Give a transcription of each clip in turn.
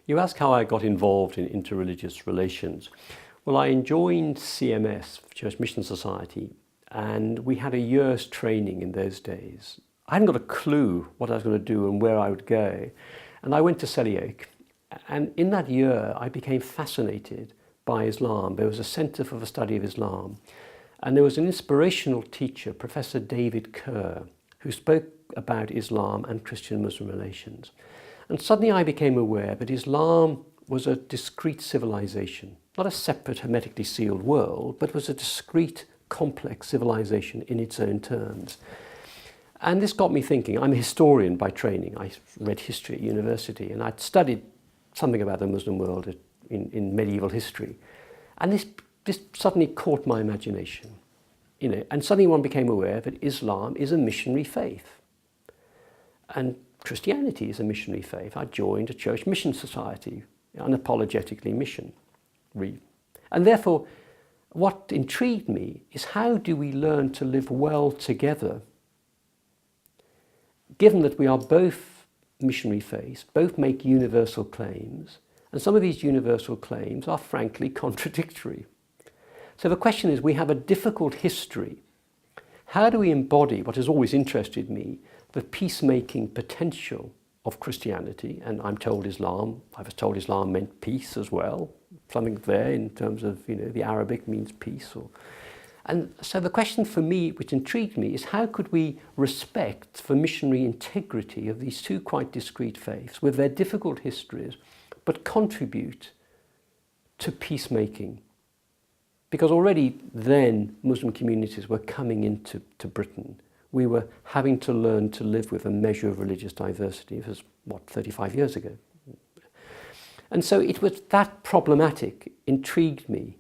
You ask how I got involved in interreligious relations. Well, I joined CMS, Church Mission Society, and we had a year's training in those days. I hadn't got a clue what I was going to do and where I would go. And I went to Selly Oak, and in that year I became fascinated by Islam. There was a Centre for the Study of Islam, and there was an inspirational teacher, Professor David Kerr, who spoke about Islam and Christian-Muslim relations. And suddenly I became aware that Islam was a discrete civilization, not a separate hermetically sealed world, but was a discrete, complex civilization in its own terms. And this got me thinking. I'm a historian by training. I read history at university, and I'd studied something about the Muslim world in medieval history. And this suddenly caught my imagination. And suddenly one became aware that Islam is a missionary faith. And Christianity is a missionary faith. I joined a church mission society, unapologetically missionary. And therefore, what intrigued me is how do we learn to live well together, given that we are both missionary faiths, both make universal claims, and some of these universal claims are frankly contradictory. So the question is, we have a difficult history. How do we embody what has always interested me, the peacemaking potential of Christianity? And I was told Islam meant peace as well. Something there in terms of, the Arabic means peace. And so the question for me, which intrigued me, is how could we respect the missionary integrity of these two quite discrete faiths with their difficult histories, but contribute to peacemaking? Because already then Muslim communities were coming into Britain. We were having to learn to live with a measure of religious diversity. It was, 35 years ago. And so it was that problematic intrigued me.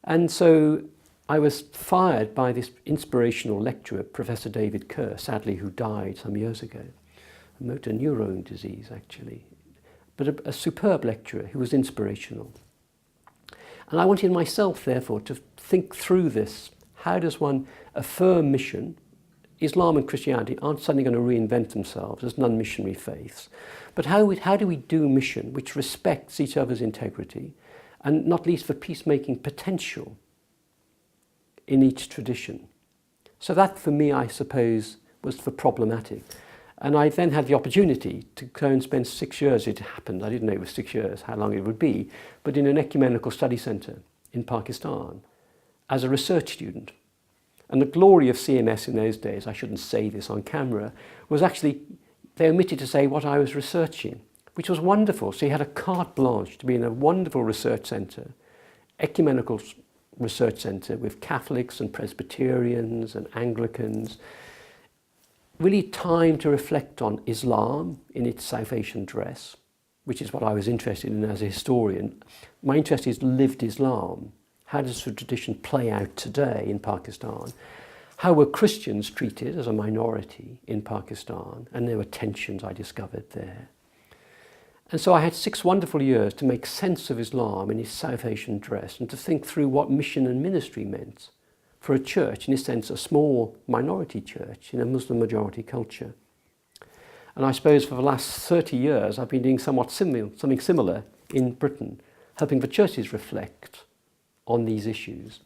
And so I was fired by this inspirational lecturer, Professor David Kerr, sadly, who died some years ago, motor neurone disease actually, but a superb lecturer who was inspirational. And I wanted myself, therefore, to think through this. How does one affirm mission? Islam and Christianity aren't suddenly going to reinvent themselves as non-missionary faiths. But how do we do mission which respects each other's integrity and not least the peacemaking potential in each tradition? So that, for me, I suppose, was the problematic. And I then had the opportunity to go and spend 6 years, it happened, I didn't know it was 6 years, how long it would be, but in an ecumenical study centre in Pakistan as a research student. And the glory of CMS in those days, I shouldn't say this on camera, was actually they omitted to say what I was researching, which was wonderful. So you had a carte blanche to be in a wonderful research centre, ecumenical research centre with Catholics and Presbyterians and Anglicans, really time to reflect on Islam in its South Asian dress, which is what I was interested in as a historian. My interest is lived Islam. How does the tradition play out today in Pakistan? How were Christians treated as a minority in Pakistan? And there were tensions I discovered there. And so I had 6 wonderful years to make sense of Islam in its South Asian dress and to think through what mission and ministry meant for a church, in a sense a small minority church in a Muslim majority culture. And I suppose for the last 30 years I've been doing something similar in Britain, helping the churches reflect on these issues.